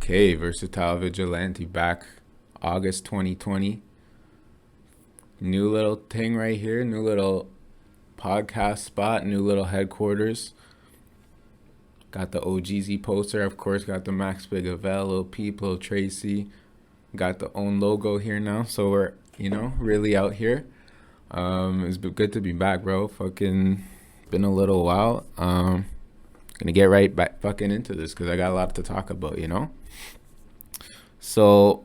Okay, Versatile Vigilante back August 2020. New little thing right here, new little podcast spot, new little headquarters. Got the OGZ poster, of course, got the Max Big Avel, Lil Peep, Lil Tracy. Got the own logo here now, so we're, really out here. It's been good to be back, bro. Fucking been a little while. Gonna get right back fucking into this because I got a lot to talk about. So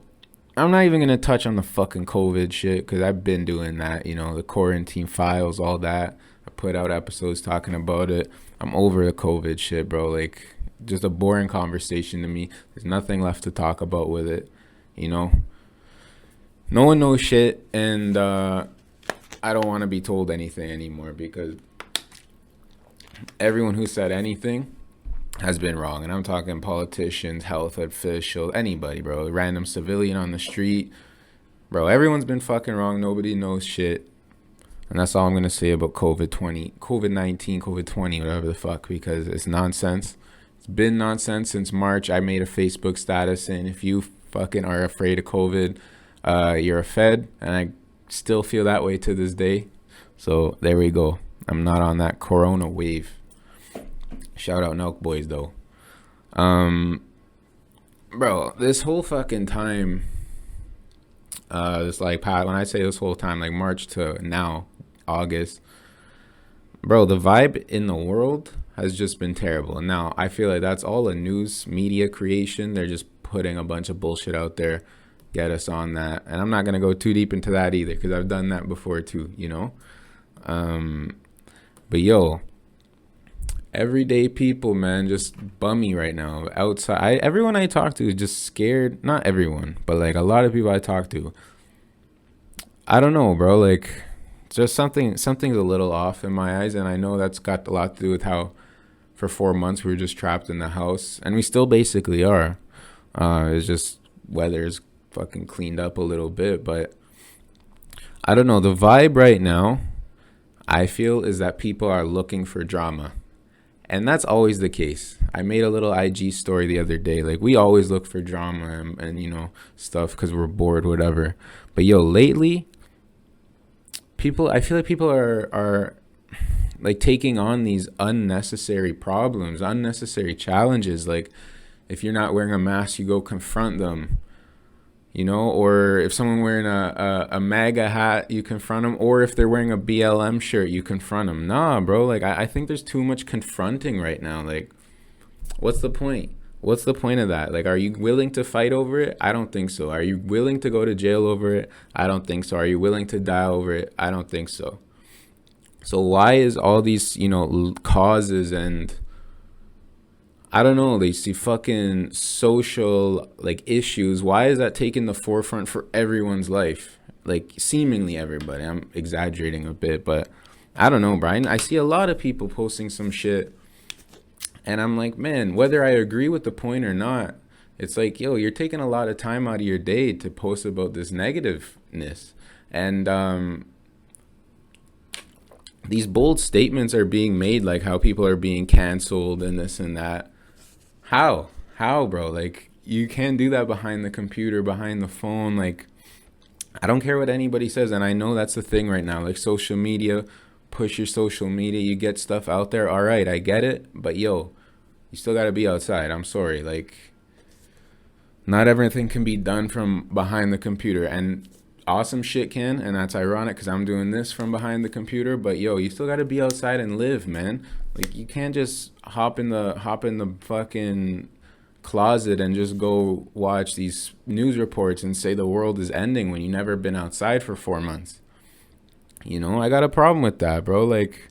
I'm not even gonna touch on the fucking COVID shit because I've been doing that. The quarantine files, all that. I put out episodes talking about it. I'm over the COVID shit, bro. Like, just a boring conversation to me. There's nothing left to talk about with it. No one knows shit, and I don't want to be told anything anymore because everyone who said anything has been wrong. And I'm talking politicians, health officials, anybody, bro. Random civilian on the street. Bro, everyone's been fucking wrong. Nobody knows shit. And that's all I'm going to say about COVID-19, COVID-20, whatever the fuck, because it's nonsense. It's been nonsense since March. I made a Facebook status saying if you fucking are afraid of COVID, you're a Fed. And I still feel that way to this day. So there we go. I'm not on that corona wave. Shout out Nelk Boys though. Bro, this whole fucking time, it's like, when I say this whole time, like March to now, August, bro, the vibe in the world has just been terrible. And now I feel like that's all a news media creation. They're just putting a bunch of bullshit out there, get us on that. And I'm not going to go too deep into that either because I've done that before too, But yo, everyday people, man, just bummy right now. Outside, everyone I talk to is just scared. Not everyone, but like a lot of people I talk to. I don't know, bro. Like, just something's a little off in my eyes, and I know that's got a lot to do with how for 4 months we were just trapped in the house, and we still basically are. It's just weather's fucking cleaned up a little bit, but I don't know. The vibe right now, I feel, is that people are looking for drama. And that's always the case. I made a little IG story the other day. Like, we always look for drama and stuff because we're bored, whatever. But yo, lately, I feel like people are like taking on these unnecessary problems, unnecessary challenges. Like, if you're not wearing a mask, you go confront them. Or if someone wearing a MAGA hat, you confront them. Or if they're wearing a BLM shirt, you confront them. Nah, bro. Like, I think there's too much confronting right now. Like, what's the point? What's the point of that? Like, are you willing to fight over it? I don't think so. Are you willing to go to jail over it? I don't think so. Are you willing to die over it? I don't think so. So why is all these, causes and I don't know, they see fucking social like issues. Why is that taking the forefront for everyone's life? Like, seemingly everybody. I'm exaggerating a bit, but I don't know, Brian. I see a lot of people posting some shit, and I'm like, man, whether I agree with the point or not, it's like, yo, you're taking a lot of time out of your day to post about this negativeness. And these bold statements are being made, like how people are being canceled and this and that. How, bro? Like, you can't do that behind the computer, behind the phone. Like, I don't care what anybody says. And I know that's the thing right now. Like, social media, push your social media. You get stuff out there. All right, I get it. But, yo, you still got to be outside. I'm sorry. Like, not everything can be done from behind the computer. And awesome shit can. And that's ironic because I'm doing this from behind the computer. But, yo, you still got to be outside and live, man. Like, you can't just hop in the fucking closet and just go watch these news reports and say the world is ending when you never been outside for 4 months. I got a problem with that, bro. Like,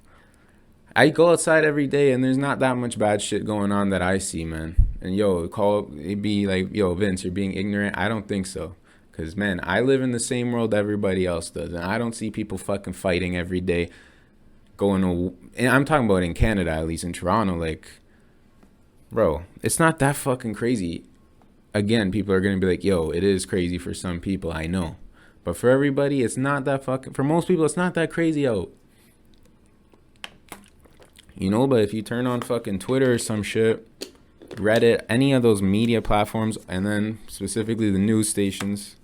I go outside every day and there's not that much bad shit going on that I see, man. And it'd be like, yo, Vince, you're being ignorant. I don't think so. Because, man, I live in the same world everybody else does. And I don't see people fucking fighting every day. And I'm talking about in Canada, at least in Toronto, like, bro, it's not that fucking crazy. Again, people are going to be like, yo, it is crazy for some people, I know. But for everybody, it's not that fucking, for most people, it's not that crazy out. But if you turn on fucking Twitter or some shit, Reddit, any of those media platforms, and then specifically the news stations,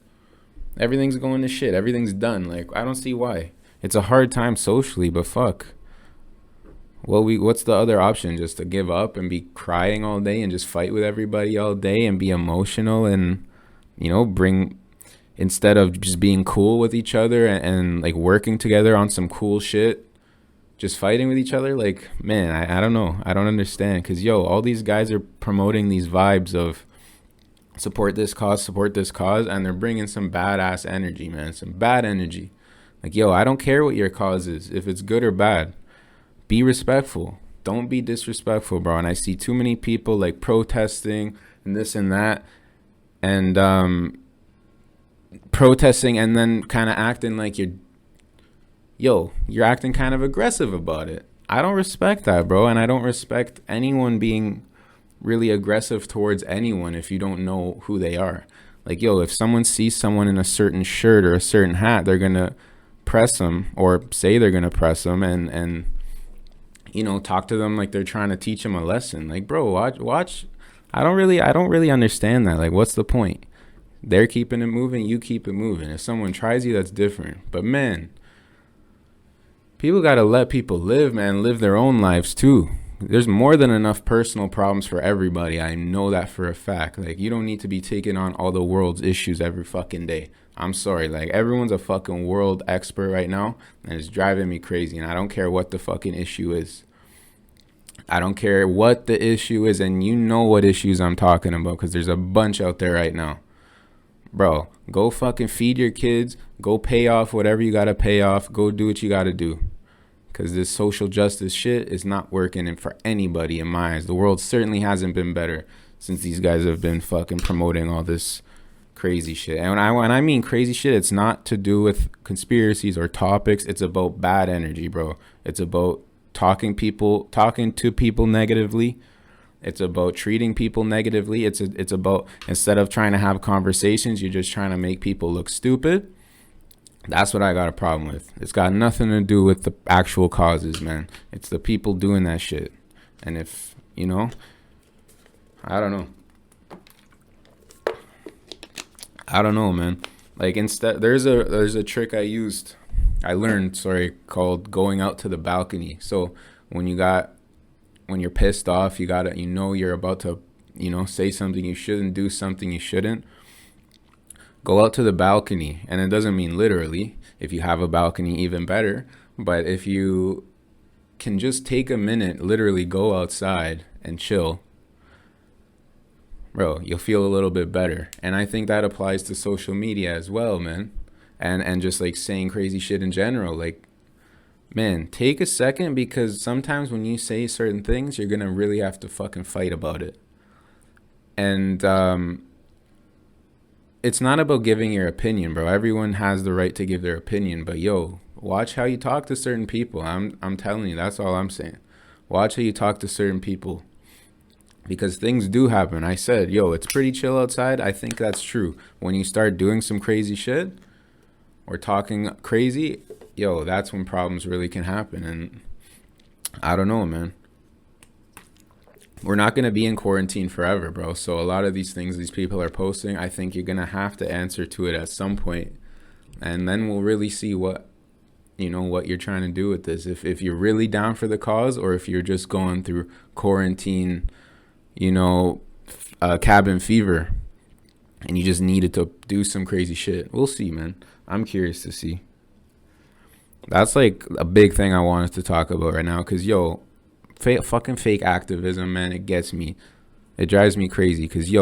everything's going to shit. Everything's done. Like, I don't see why. It's a hard time socially, but fuck. Well, what's the other option? Just to give up and be crying all day and just fight with everybody all day and be emotional and, bring, instead of just being cool with each other and like working together on some cool shit, just fighting with each other. Like, man, I don't know. I don't understand. Because, all these guys are promoting these vibes of support this cause, and they're bringing some badass energy, man. Some bad energy. Like, I don't care what your cause is, if it's good or bad. Be respectful. Don't be disrespectful, bro. And I see too many people like protesting and this and that, and protesting and then kind of acting like you're acting kind of aggressive about it. I don't respect that, bro. And I don't respect anyone being really aggressive towards anyone if you don't know who they are. Like, if someone sees someone in a certain shirt or a certain hat, they're going to press them or say they're going to press them and talk to them like they're trying to teach them a lesson. Like, bro, watch. I don't really understand that. Like, what's the point? They're keeping it moving. You keep it moving. If someone tries you, that's different. But man, people got to let people live, man, live their own lives too. There's more than enough personal problems for everybody. I know that for a fact. Like, you don't need to be taking on all the world's issues every fucking day. I'm sorry. Like, everyone's a fucking world expert right now, and it's driving me crazy. And I don't care what the fucking issue is. I don't care what the issue is, and you know what issues I'm talking about because there's a bunch out there right now. Bro, go fucking feed your kids. Go pay off whatever you got to pay off. Go do what you got to do. Because this social justice shit is not working for anybody in my eyes. The world certainly hasn't been better since these guys have been fucking promoting all this crazy shit. And when I mean crazy shit, it's not to do with conspiracies or topics. It's about bad energy, bro. It's about talking to people negatively. It's about treating people negatively. It's about, instead of trying to have conversations, you're just trying to make people look stupid. That's what I got a problem with. It's got nothing to do with the actual causes, man. It's the people doing that shit. And if, I don't know. I don't know, man. Like, instead, there's a trick I learned, called going out to the balcony. So when you're pissed off, you're about to, say something you shouldn't, do something you shouldn't. Go out to the balcony, and it doesn't mean literally. If you have a balcony, even better. But if you can just take a minute, literally go outside and chill, bro, you'll feel a little bit better. And I think that applies to social media as well, man. And just like saying crazy shit in general. Like, man, take a second, because sometimes when you say certain things, you're gonna really have to fucking fight about it. And it's not about giving your opinion, bro. Everyone has the right to give their opinion, but watch how you talk to certain people. I'm telling you, that's all I'm saying. Watch how you talk to certain people, because things do happen. I said, it's pretty chill outside. I think that's true. When you start doing some crazy shit or talking crazy, that's when problems really can happen. And I don't know, man. We're not going to be in quarantine forever, bro. So a lot of these things these people are posting, I think you're going to have to answer to it at some point. And then we'll really see what you're trying to do with this. If you're really down for the cause, or if you're just going through quarantine, cabin fever, and you just needed to do some crazy shit. We'll see, man. I'm curious to see. That's like a big thing I wanted to talk about right now, because fucking fake activism, man, it gets me. It drives me crazy, because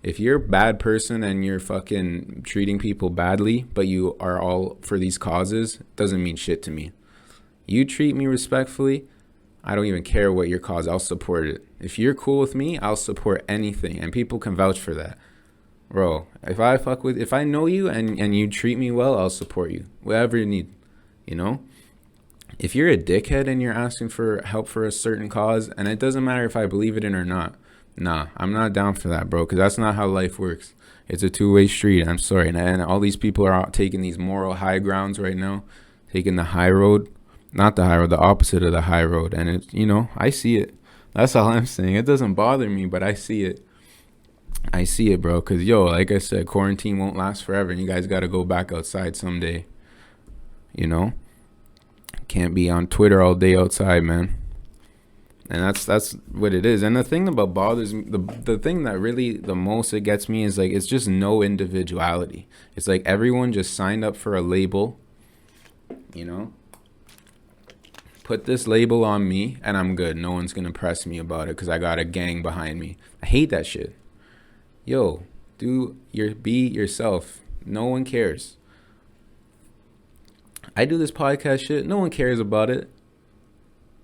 if you're a bad person and you're fucking treating people badly, but you are all for these causes, it doesn't mean shit to me. You treat me respectfully, I don't even care what your cause, I'll support it. If you're cool with me, I'll support anything, and people can vouch for that. Bro, if I know you and you treat me well, I'll support you, whatever you need, If you're a dickhead and you're asking for help for a certain cause, and it doesn't matter if I believe it in or not, nah, I'm not down for that, bro, because that's not how life works. It's a two-way street. I'm sorry. And all these people are out taking these moral high grounds right now, taking the high road, not the high road, the opposite of the high road. And it's, I see it. That's all I'm saying. It doesn't bother me, but I see it. I see it, bro. Cause yo, like I said, quarantine won't last forever, and you guys got to go back outside someday. You know, can't be on Twitter all day outside, man. And that's what it is. And the thing about bothers me, the thing that really the most it gets me is like it's just no individuality. It's like everyone just signed up for a label, you know. Put this label on me and I'm good. No one's gonna press me about it because I got a gang behind me. I hate that shit. Yo, be yourself. No one cares. I do this podcast shit. No one cares about it.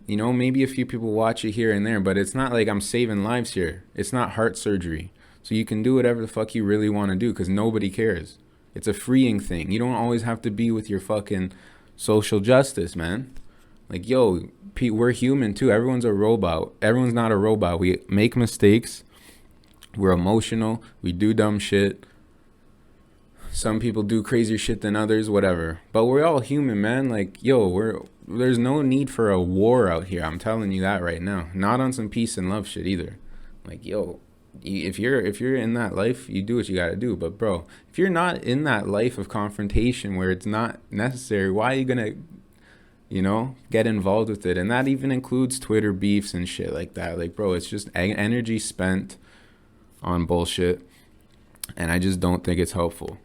You know, maybe a few people watch it here and there, but it's not like I'm saving lives here. It's not heart surgery. So you can do whatever the fuck you really want to do because nobody cares. It's a freeing thing. You don't always have to be with your fucking social justice, man. Like, yo, we're human too. Everyone's a robot. Everyone's not a robot. We make mistakes. We're emotional. We do dumb shit. Some people do crazier shit than others, whatever. But we're all human, man. Like, yo, there's no need for a war out here. I'm telling you that right now. Not on some peace and love shit either. Like, yo, if you're in that life, you do what you gotta do. But bro, if you're not in that life of confrontation where it's not necessary, why are you gonna, get involved with it? And that even includes Twitter beefs and shit like that. Like, bro, it's just energy spent on bullshit, and I just don't think it's helpful.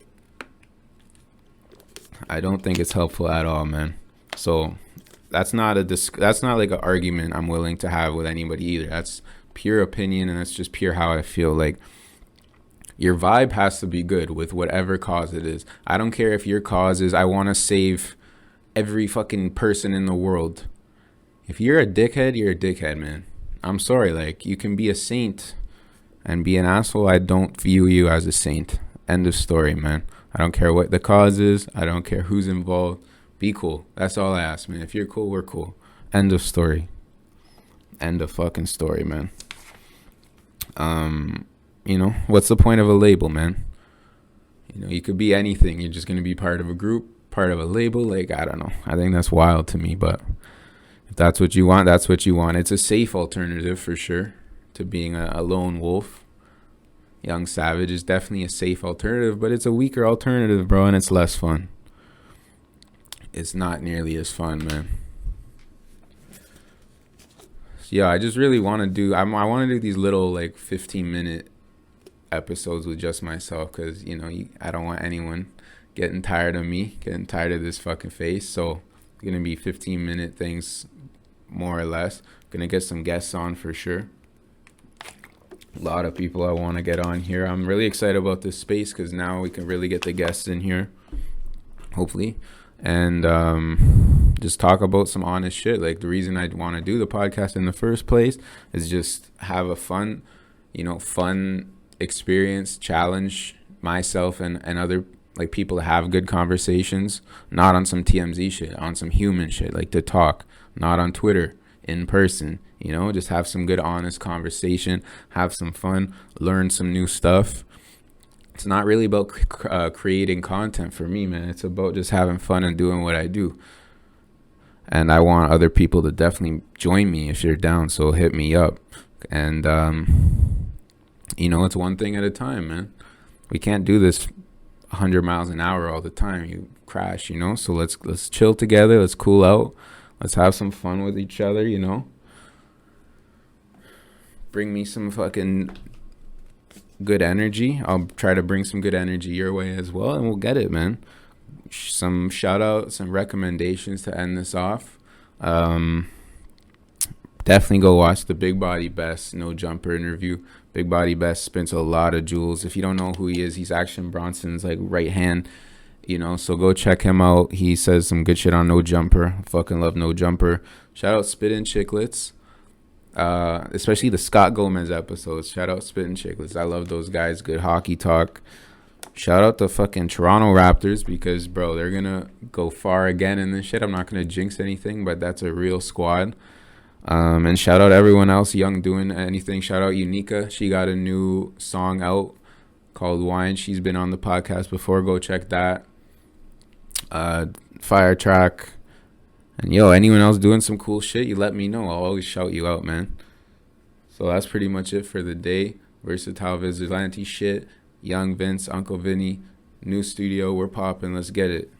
I don't think it's helpful at all, man. So that's not like an argument I'm willing to have with anybody either. That's pure opinion, and that's just pure how I feel. Like, your vibe has to be good with whatever cause it is. I don't care if your cause is I want to save every fucking person in the world. If you're a dickhead, you're a dickhead, man. I'm sorry. Like, you can be a saint and be an asshole. I don't view you as a saint. End of story, man. I don't care what the cause is. I don't care who's involved. Be cool. That's all I ask, man. If you're cool, we're cool. End of story. End of fucking story, man. What's the point of a label, man? You could be anything. You're just going to be part of a group, part of a label. Like, I don't know. I think that's wild to me, but if that's what you want, that's what you want. It's a safe alternative for sure to being a lone wolf. Young Savage is definitely a safe alternative, but it's a weaker alternative, bro, and it's less fun. It's not nearly as fun, man. So, yeah, I just really want to do... I want to do these little, 15-minute episodes with just myself because, I don't want anyone getting tired of me, getting tired of this fucking face. So, it's going to be 15-minute things, more or less. Going to get some guests on for sure. A lot of people I want to get on here. I'm really excited about this space because now we can really get the guests in here, hopefully, and just talk about some honest shit. Like, the reason I want to do the podcast in the first place is just have a fun experience, challenge myself and other people to have good conversations, not on some TMZ shit, on some human shit, like to talk, not on Twitter, in person. Just have some good, honest conversation, have some fun, learn some new stuff. It's not really about creating content for me, man. It's about just having fun and doing what I do. And I want other people to definitely join me if you're down, so hit me up. And, it's one thing at a time, man. We can't do this 100 miles an hour all the time. You crash, So let's chill together. Let's cool out. Let's have some fun with each other, Bring me some fucking good energy. I'll try to bring some good energy your way as well, and we'll get it, man. Some shout outs, some recommendations to end this off. Definitely go watch the Big Body Best No Jumper interview. Big Body Best spins a lot of jewels. If you don't know who he is, he's Action Bronson's right hand. So go check him out. He says some good shit on No Jumper. Fucking love No Jumper. Shout out Spittin' Chicklets. Especially the Scott Gomez episodes. Shout out Spittin' Chicklets. I love those guys. Good hockey talk. Shout out the fucking Toronto Raptors because, bro, they're gonna go far again in this shit. I'm not gonna jinx anything, but that's a real squad. And shout out everyone else young doing anything. Shout out Unica. She got a new song out called Wine. She's been on the podcast before. Go check that. Fire track. And anyone else doing some cool shit, you let me know. I'll always shout you out, man. So that's pretty much it for the day. Versatile Vigilante shit. Young Vince, Uncle Vinny, new studio. We're popping. Let's get it.